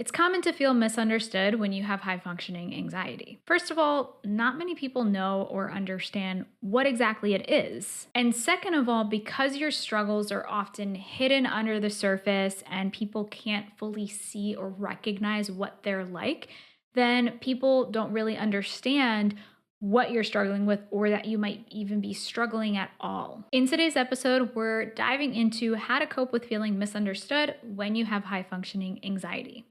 It's common to feel misunderstood when you have high functioning anxiety. First of all, not many people know or understand what exactly it is. And second of all, because your struggles are often hidden under the surface and people can't fully see or recognize what they're like, then people don't really understand what you're struggling with or that you might even be struggling at all. In today's episode, we're diving into how to cope with feeling misunderstood when you have high functioning anxiety.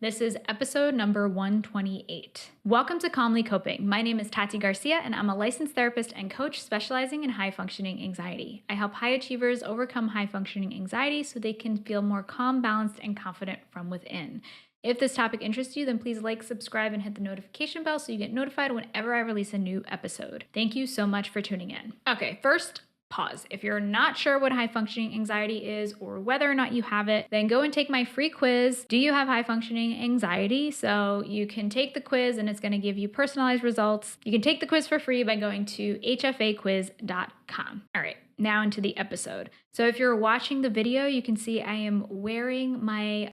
This is episode number 128. Welcome to Calmly Coping. My name is Tati Garcia, and I'm a licensed therapist and coach specializing in high functioning anxiety. I help high achievers overcome high functioning anxiety so they can feel more calm, balanced, and confident from within. If this topic interests you, then please like, subscribe, and hit the notification bell so you get notified whenever I release a new episode. Thank you so much for tuning in. Okay, first, pause. If you're not sure what high functioning anxiety is or whether or not you have it, then go and take my free quiz. Do you have high functioning anxiety? So you can take the quiz and it's going to give you personalized results. You can take the quiz for free by going to hfaquiz.com. All right, now into the episode. So if you're watching the video, you can see I am wearing I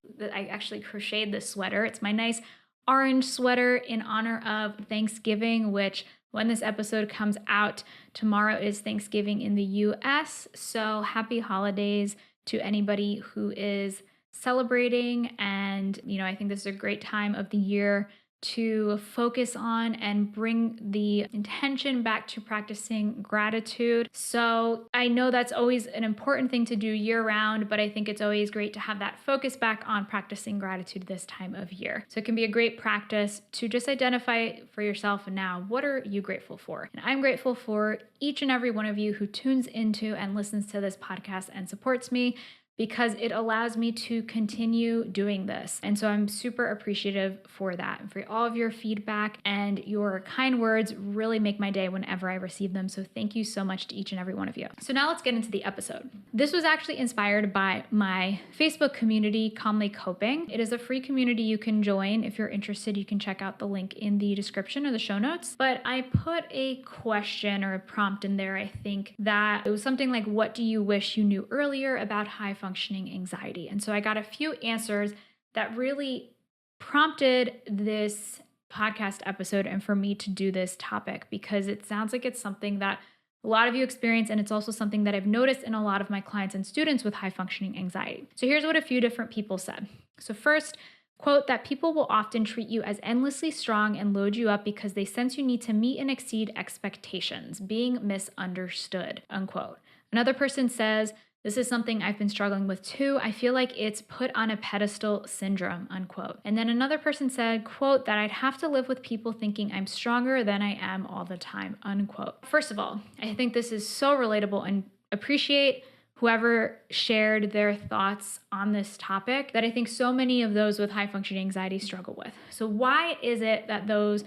actually crocheted this sweater. It's my nice orange sweater in honor of Thanksgiving, which when this episode comes out, tomorrow is Thanksgiving in the US. So happy holidays to anybody who is celebrating. And, I think this is a great time of the year to focus on and bring the intention back to practicing gratitude. So I know that's always an important thing to do year round, but I think it's always great to have that focus back on practicing gratitude this time of year. So it can be a great practice to just identify for yourself now, what are you grateful for? And I'm grateful for each and every one of you who tunes into and listens to this podcast and supports me, because it allows me to continue doing this. And so I'm super appreciative for that. And for all of your feedback and your kind words really make my day whenever I receive them. So thank you so much to each and every one of you. So now let's get into the episode. This was actually inspired by my Facebook community, Calmly Coping. It is a free community you can join. If you're interested, you can check out the link in the description or the show notes. But I put a question or a prompt in there, I think, that it was something like, what do you wish you knew earlier about high functioning anxiety? And so I got a few answers that really prompted this podcast episode and for me to do this topic, because it sounds like it's something that a lot of you experience, and it's also something that I've noticed in a lot of my clients and students with high functioning anxiety. So here's what a few different people said. So first, quote, that people will often treat you as endlessly strong and load you up because they sense you need to meet and exceed expectations, being misunderstood, unquote. Another person says, this is something I've been struggling with too. I feel like it's put on a pedestal syndrome, unquote. And then another person said, quote, that I'd have to live with people thinking I'm stronger than I am all the time, unquote. First of all, I think this is so relatable and appreciate whoever shared their thoughts on this topic that I think so many of those with high functioning anxiety struggle with. So why is it that those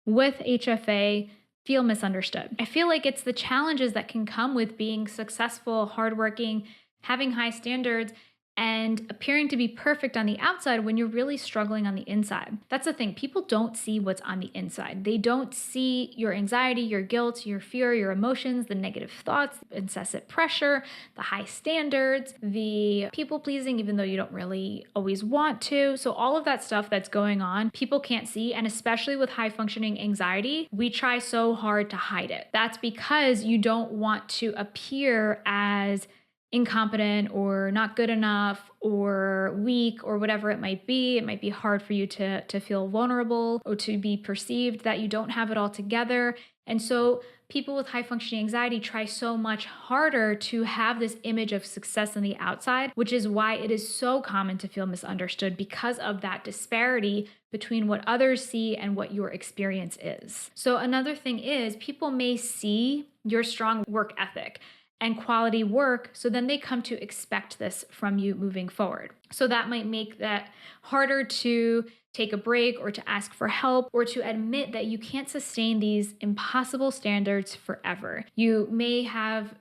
with HFA feel misunderstood? I feel like it's the challenges that can come with being successful, hardworking, having high standards, and appearing to be perfect on the outside when you're really struggling on the inside. That's the thing. People don't see what's on the inside. They don't see your anxiety, your guilt, your fear, your emotions, the negative thoughts, the incessant pressure, the high standards, the people pleasing, even though you don't really always want to. So all of that stuff that's going on, people can't see. And especially with high functioning anxiety, we try so hard to hide it. That's because you don't want to appear as incompetent or not good enough or weak or whatever it might be. It might be hard for you to feel vulnerable or to be perceived that you don't have it all together. And so people with high functioning anxiety try so much harder to have this image of success on the outside, which is why it is so common to feel misunderstood, because of that disparity between what others see and what your experience is. So another thing is, people may see your strong work ethic and quality work, so then they come to expect this from you moving forward. So that might make that harder to take a break or to ask for help or to admit that you can't sustain these impossible standards forever. You may have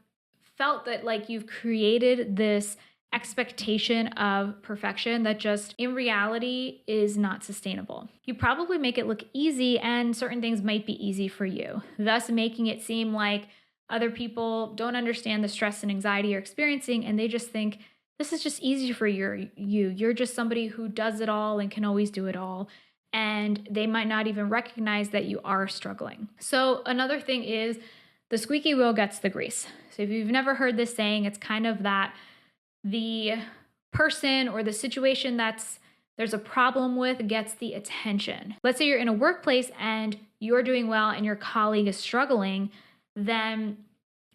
felt that like you've created this expectation of perfection that just in reality is not sustainable. You probably make it look easy, and certain things might be easy for you, thus making it seem like other people don't understand the stress and anxiety you're experiencing, and they just think this is just easy for you. You're just somebody who does it all and can always do it all. And they might not even recognize that you are struggling. So, another thing is the squeaky wheel gets the grease. So, if you've never heard this saying, it's kind of that the person or the situation that's there's a problem with gets the attention. Let's say you're in a workplace and you're doing well and your colleague is struggling, then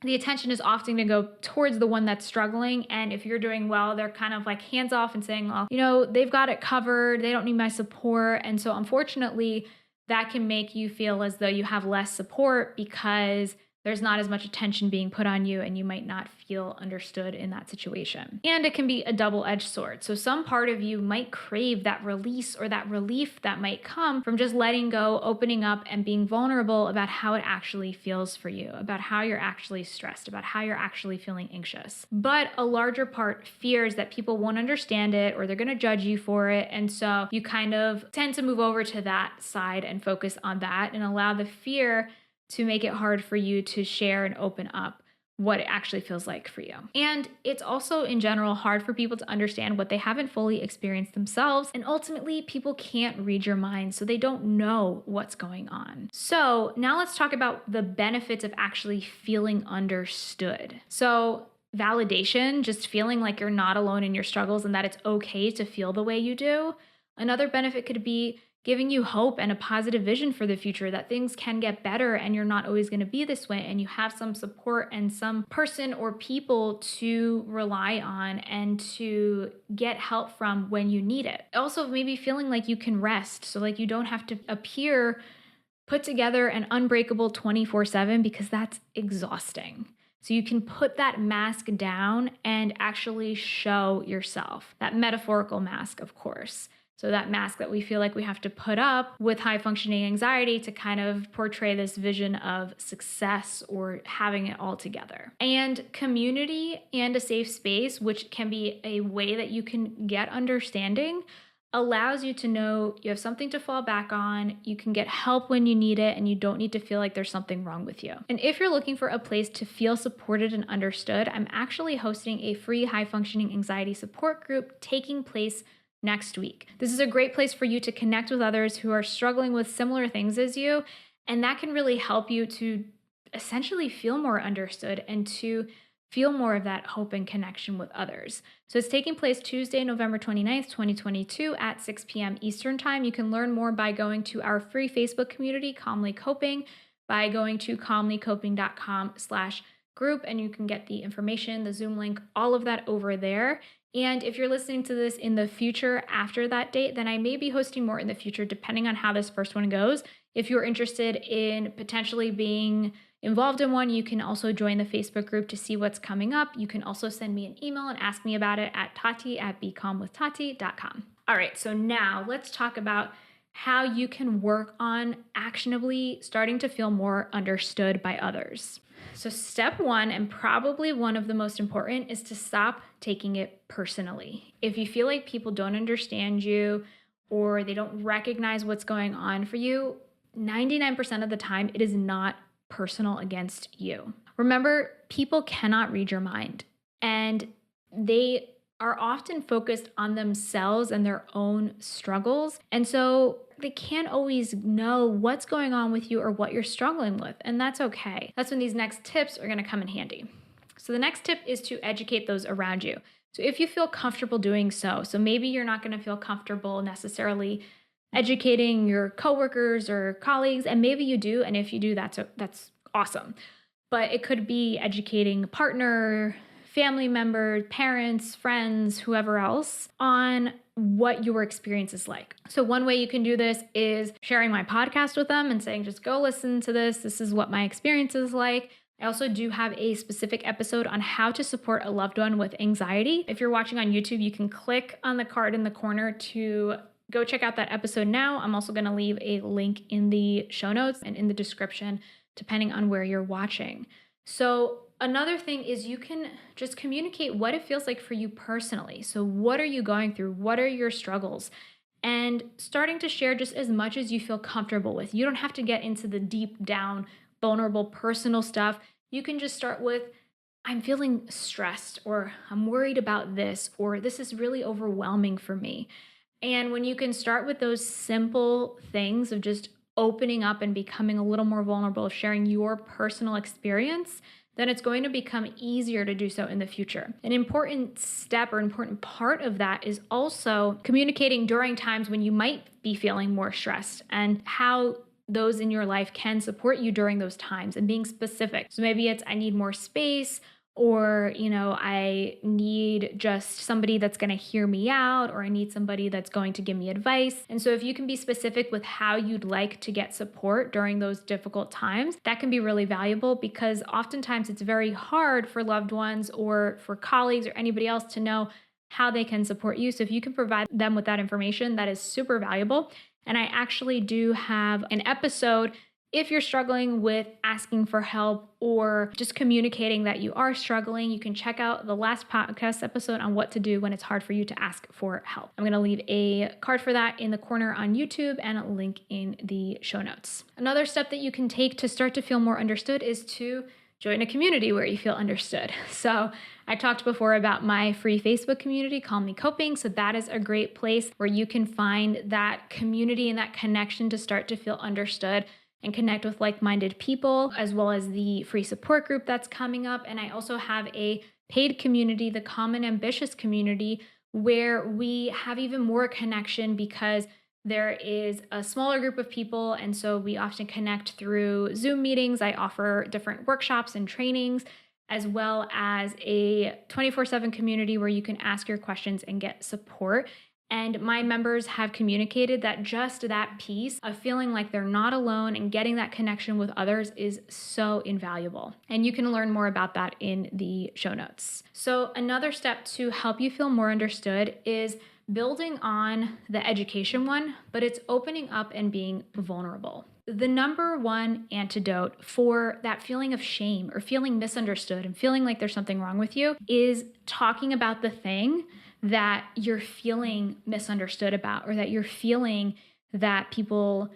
the attention is often going to go towards the one that's struggling. And if you're doing well, they're kind of like hands off and saying, well, they've got it covered. They don't need my support. And so, unfortunately, that can make you feel as though you have less support because there's not as much attention being put on you and you might not feel understood in that situation. And it can be a double-edged sword. So some part of you might crave that release or that relief that might come from just letting go, opening up, and being vulnerable about how it actually feels for you, about how you're actually stressed, about how you're actually feeling anxious. But a larger part fears that people won't understand it or they're going to judge you for it. And so you kind of tend to move over to that side and focus on that and allow the fear to make it hard for you to share and open up what it actually feels like for you. And it's also in general hard for people to understand what they haven't fully experienced themselves. And ultimately, people can't read your mind, so they don't know what's going on. So now let's talk about the benefits of actually feeling understood. So validation, just feeling like you're not alone in your struggles and that it's okay to feel the way you do. Another benefit could be giving you hope and a positive vision for the future that things can get better and you're not always going to be this way and you have some support and some person or people to rely on and to get help from when you need it. Also, maybe feeling like you can rest, so like you don't have to appear put together and unbreakable 24/7 because that's exhausting. So you can put that mask down and actually show yourself. That metaphorical mask, of course. So that mask that we feel like we have to put up with high functioning anxiety to kind of portray this vision of success or having it all together. And community and a safe space, which can be a way that you can get understanding, allows you to know you have something to fall back on, you can get help when you need it, and you don't need to feel like there's something wrong with you. And if you're looking for a place to feel supported and understood, I'm actually hosting a free high functioning anxiety support group taking place next week. This is a great place for you to connect with others who are struggling with similar things as you, and that can really help you to essentially feel more understood and to feel more of that hope and connection with others. So it's taking place Tuesday, November 29th, 2022 at 6 p.m. Eastern Time. You can learn more by going to our free Facebook community, Calmly Coping, by going to calmlycoping.com/group, and you can get the information, the Zoom link, all of that over there. And if you're listening to this in the future after that date, then I may be hosting more in the future, depending on how this first one goes. If you're interested in potentially being involved in one, you can also join the Facebook group to see what's coming up. You can also send me an email and ask me about it at tati@becalmwithtati.com. All right, so now let's talk about how you can work on actionably starting to feel more understood by others. So step one, and probably one of the most important, is to stop taking it personally. If you feel like people don't understand you or they don't recognize what's going on for you, 99% of the time, it is not personal against you. Remember, people cannot read your mind, and they are often focused on themselves and their own struggles. And so they can't always know what's going on with you or what you're struggling with. And that's okay. That's when these next tips are going to come in handy. So the next tip is to educate those around you. So if you feel comfortable doing so maybe you're not going to feel comfortable necessarily educating your coworkers or colleagues, and maybe you do. And if you do, that's awesome. But it could be educating a partner, family members, parents, friends, whoever else on what your experience is like. So one way you can do this is sharing my podcast with them and saying, just go listen to this. This is what my experience is like. I also do have a specific episode on how to support a loved one with anxiety. If you're watching on YouTube, you can click on the card in the corner to go check out that episode now. I'm also going to leave a link in the show notes and in the description, depending on where you're watching. So another thing is you can just communicate what it feels like for you personally. So what are you going through? What are your struggles? And starting to share just as much as you feel comfortable with. You don't have to get into the deep down, vulnerable, personal stuff. You can just start with, I'm feeling stressed, or I'm worried about this, or this is really overwhelming for me. And when you can start with those simple things of just opening up and becoming a little more vulnerable, of sharing your personal experience, then it's going to become easier to do so in the future. An important step or important part of that is also communicating during times when you might be feeling more stressed, and how those in your life can support you during those times, and being specific. So maybe it's, I need more space, or I need just somebody that's going to hear me out, or I need somebody that's going to give me advice. And so if you can be specific with how you'd like to get support during those difficult times, that can be really valuable, because oftentimes it's very hard for loved ones or for colleagues or anybody else to know how they can support you. So if you can provide them with that information, that is super valuable. And I actually do have an episode, if you're struggling with asking for help or just communicating that you are struggling. You can check out the last podcast episode on what to do when it's hard for you to ask for help. I'm going to leave a card for that in the corner on YouTube and a link in the show notes. Another step that you can take to start to feel more understood is to join a community where you feel understood. So I talked before about my free Facebook community, Calm Me Coping. So that is a great place where you can find that community and that connection to start to feel understood and connect with like-minded people, as well as the free support group that's coming up. And I also have a paid community, the Calm and Ambitious community, where we have even more connection, because there is a smaller group of people. And so we often connect through Zoom meetings. I offer different workshops and trainings, as well as a 24/7 community where you can ask your questions and get support. And my members have communicated that just that piece of feeling like they're not alone and getting that connection with others is so invaluable. And you can learn more about that in the show notes. So another step to help you feel more understood is building on the education one, but it's opening up and being vulnerable. The number one antidote for that feeling of shame or feeling misunderstood and feeling like there's something wrong with you is talking about the thing that you're feeling misunderstood about, or that you're feeling that people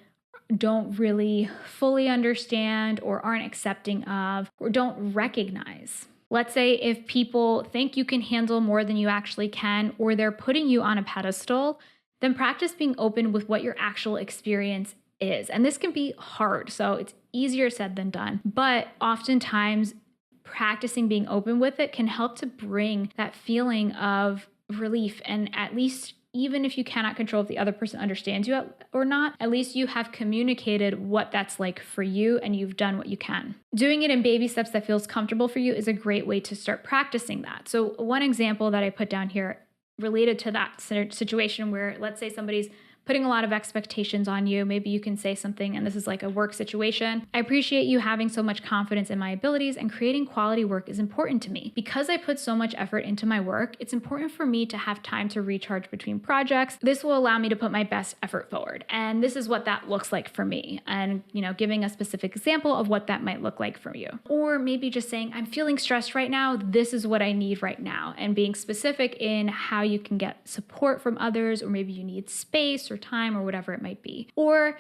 don't really fully understand or aren't accepting of or don't recognize. Let's say if people think you can handle more than you actually can, or they're putting you on a pedestal, then practice being open with what your actual experience is. And this can be hard, so it's easier said than done. But oftentimes, practicing being open with it can help to bring that feeling of relief. And at least, even if you cannot control if the other person understands you or not, at least you have communicated what that's like for you and you've done what you can. Doing it in baby steps that feels comfortable for you is a great way to start practicing that. So one example that I put down here related to that situation where, let's say, somebody's putting a lot of expectations on you. Maybe you can say something, and this is like a work situation. I appreciate you having so much confidence in my abilities, and creating quality work is important to me. Because I put so much effort into my work, it's important for me to have time to recharge between projects. This will allow me to put my best effort forward. And this is what that looks like for me. And, giving a specific example of what that might look like for you. Or maybe just saying, I'm feeling stressed right now. This is what I need right now. And being specific in how you can get support from others, or maybe you need space or time or whatever it might be. Or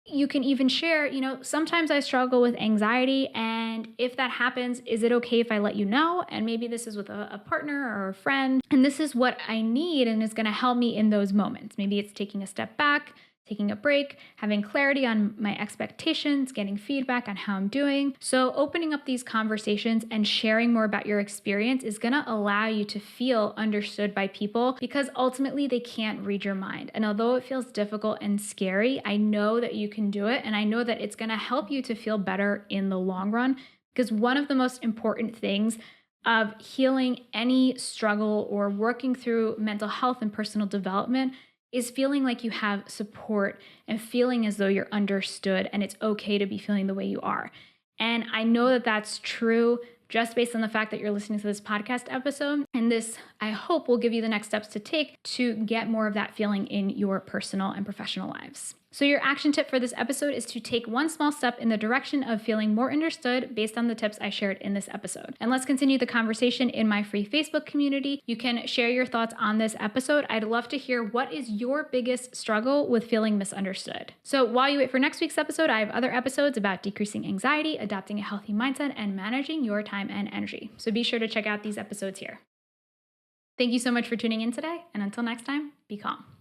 you can even share, sometimes I struggle with anxiety, and if that happens, is it okay if I let you know? And maybe this is with a partner or a friend, and this is what I need, and it's going to help me in those moments. Maybe it's taking a step back, taking a break, having clarity on my expectations, getting feedback on how I'm doing. So opening up these conversations and sharing more about your experience is going to allow you to feel understood by people, because ultimately they can't read your mind. And although it feels difficult and scary, I know that you can do it. And I know that it's going to help you to feel better in the long run, because one of the most important things of healing any struggle or working through mental health and personal development is feeling like you have support and feeling as though you're understood, and it's okay to be feeling the way you are. And I know that that's true just based on the fact that you're listening to this podcast episode. And this, I hope, will give you the next steps to take to get more of that feeling in your personal and professional lives. So, your action tip for this episode is to take one small step in the direction of feeling more understood based on the tips I shared in this episode. And let's continue the conversation in my free Facebook community. You can share your thoughts on this episode. I'd love to hear what is your biggest struggle with feeling misunderstood. So, while you wait for next week's episode, I have other episodes about decreasing anxiety, adopting a healthy mindset, and managing your time and energy. So, be sure to check out these episodes here. Thank you so much for tuning in today. And until next time, be calm.